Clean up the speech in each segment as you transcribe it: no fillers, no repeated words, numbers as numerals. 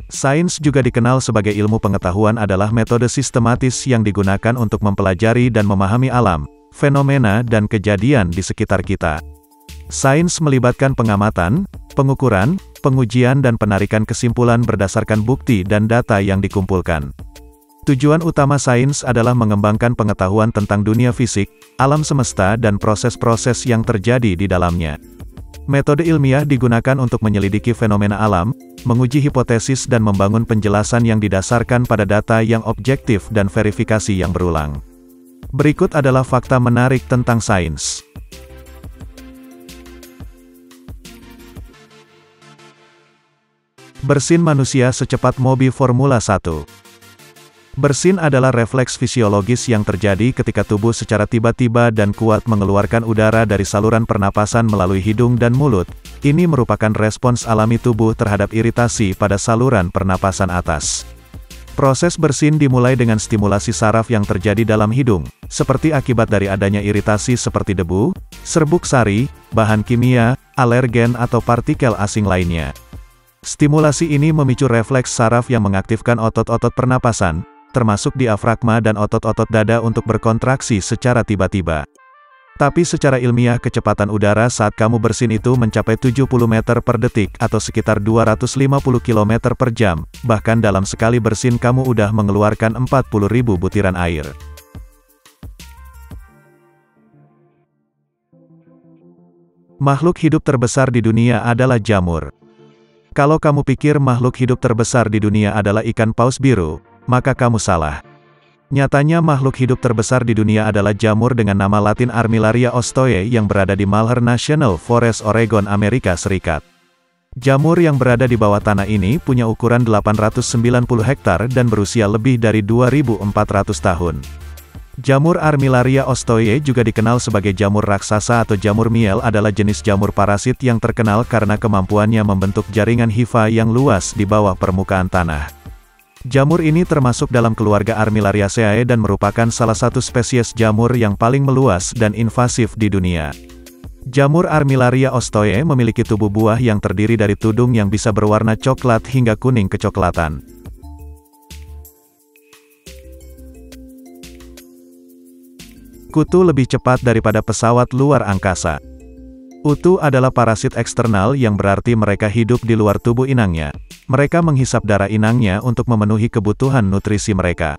Sains juga dikenal sebagai ilmu pengetahuan adalah metode sistematis yang digunakan untuk mempelajari dan memahami alam, fenomena dan kejadian di sekitar kita. Sains melibatkan pengamatan, pengukuran, pengujian dan penarikan kesimpulan berdasarkan bukti dan data yang dikumpulkan. Tujuan utama sains adalah mengembangkan pengetahuan tentang dunia fisik, alam semesta dan proses-proses yang terjadi di dalamnya. Metode ilmiah digunakan untuk menyelidiki fenomena alam, menguji hipotesis dan membangun penjelasan yang didasarkan pada data yang objektif dan verifikasi yang berulang. Berikut adalah fakta menarik tentang sains. Bersin manusia secepat mobil Formula 1. Bersin adalah refleks fisiologis yang terjadi ketika tubuh secara tiba-tiba dan kuat mengeluarkan udara dari saluran pernapasan melalui hidung dan mulut. Ini merupakan respons alami tubuh terhadap iritasi pada saluran pernapasan atas. Proses bersin dimulai dengan stimulasi saraf yang terjadi dalam hidung, seperti akibat dari adanya iritasi seperti debu, serbuk sari, bahan kimia, alergen atau partikel asing lainnya. Stimulasi ini memicu refleks saraf yang mengaktifkan otot-otot pernapasan, termasuk diafragma dan otot-otot dada untuk berkontraksi secara tiba-tiba. Tapi secara ilmiah kecepatan udara saat kamu bersin itu mencapai 70 meter per detik atau sekitar 250 km per jam, bahkan dalam sekali bersin kamu udah mengeluarkan 40.000 butiran air. Makhluk hidup terbesar di dunia adalah jamur. Kalau kamu pikir makhluk hidup terbesar di dunia adalah ikan paus biru, maka kamu salah. Nyatanya makhluk hidup terbesar di dunia adalah jamur dengan nama latin Armillaria ostoye yang berada di Malheur National Forest, Oregon, Amerika Serikat. Jamur yang berada di bawah tanah ini punya ukuran 890 hektar dan berusia lebih dari 2.400 tahun. Jamur Armillaria ostoye juga dikenal sebagai jamur raksasa atau jamur miel adalah jenis jamur parasit yang terkenal karena kemampuannya membentuk jaringan hifa yang luas di bawah permukaan tanah. Jamur ini termasuk dalam keluarga Armillariaceae dan merupakan salah satu spesies jamur yang paling meluas dan invasif di dunia. Jamur Armillaria ostoye memiliki tubuh buah yang terdiri dari tudung yang bisa berwarna coklat hingga kuning kecoklatan. Kutu lebih cepat daripada pesawat luar angkasa. Kutu adalah parasit eksternal yang berarti mereka hidup di luar tubuh inangnya. Mereka menghisap darah inangnya untuk memenuhi kebutuhan nutrisi mereka.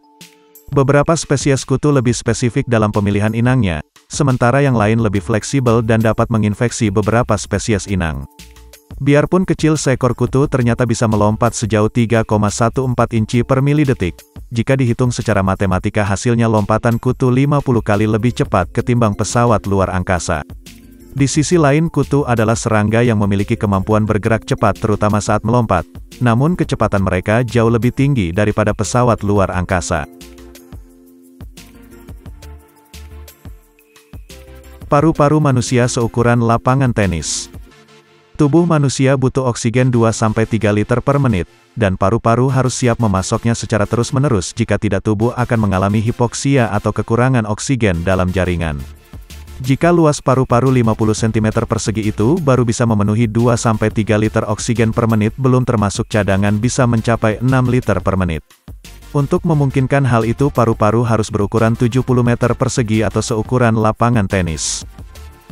Beberapa spesies kutu lebih spesifik dalam pemilihan inangnya, sementara yang lain lebih fleksibel dan dapat menginfeksi beberapa spesies inang. Biarpun kecil, seekor kutu ternyata bisa melompat sejauh 3,14 inci per milidetik. Jika dihitung secara matematika hasilnya lompatan kutu 50 kali lebih cepat ketimbang pesawat luar angkasa. Di sisi lain kutu adalah serangga yang memiliki kemampuan bergerak cepat terutama saat melompat, namun kecepatan mereka jauh lebih tinggi daripada pesawat luar angkasa. Paru-paru manusia seukuran lapangan tenis. Tubuh manusia butuh oksigen 2-3 liter per menit, dan paru-paru harus siap memasoknya secara terus-menerus jika tidak tubuh akan mengalami hipoksia atau kekurangan oksigen dalam jaringan. Jika luas paru-paru 50 cm persegi itu baru bisa memenuhi 2-3 liter oksigen per menit, belum termasuk cadangan bisa mencapai 6 liter per menit. Untuk memungkinkan hal itu paru-paru harus berukuran 70 meter persegi atau seukuran lapangan tenis.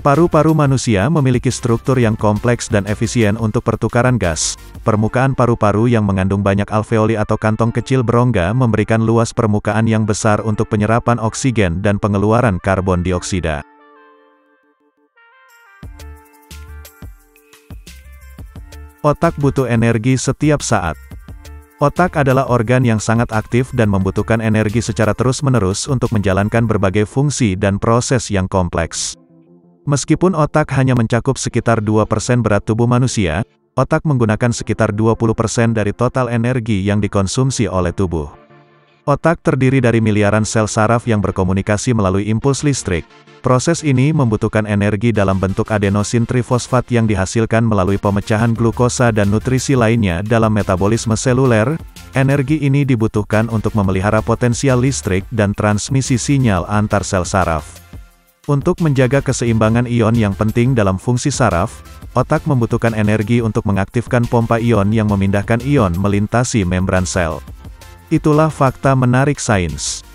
Paru-paru manusia memiliki struktur yang kompleks dan efisien untuk pertukaran gas. Permukaan paru-paru yang mengandung banyak alveoli atau kantong kecil berongga memberikan luas permukaan yang besar untuk penyerapan oksigen dan pengeluaran karbon dioksida. Otak butuh energi setiap saat. Otak adalah organ yang sangat aktif dan membutuhkan energi secara terus-menerus untuk menjalankan berbagai fungsi dan proses yang kompleks. Meskipun otak hanya mencakup sekitar 2% berat tubuh manusia, otak menggunakan sekitar 20% dari total energi yang dikonsumsi oleh tubuh. Otak terdiri dari miliaran sel saraf yang berkomunikasi melalui impuls listrik. Proses ini membutuhkan energi dalam bentuk adenosin trifosfat yang dihasilkan melalui pemecahan glukosa dan nutrisi lainnya dalam metabolisme seluler. Energi ini dibutuhkan untuk memelihara potensial listrik dan transmisi sinyal antar sel saraf. Untuk menjaga keseimbangan ion yang penting dalam fungsi saraf, otak membutuhkan energi untuk mengaktifkan pompa ion yang memindahkan ion melintasi membran sel. Itulah fakta menarik sains.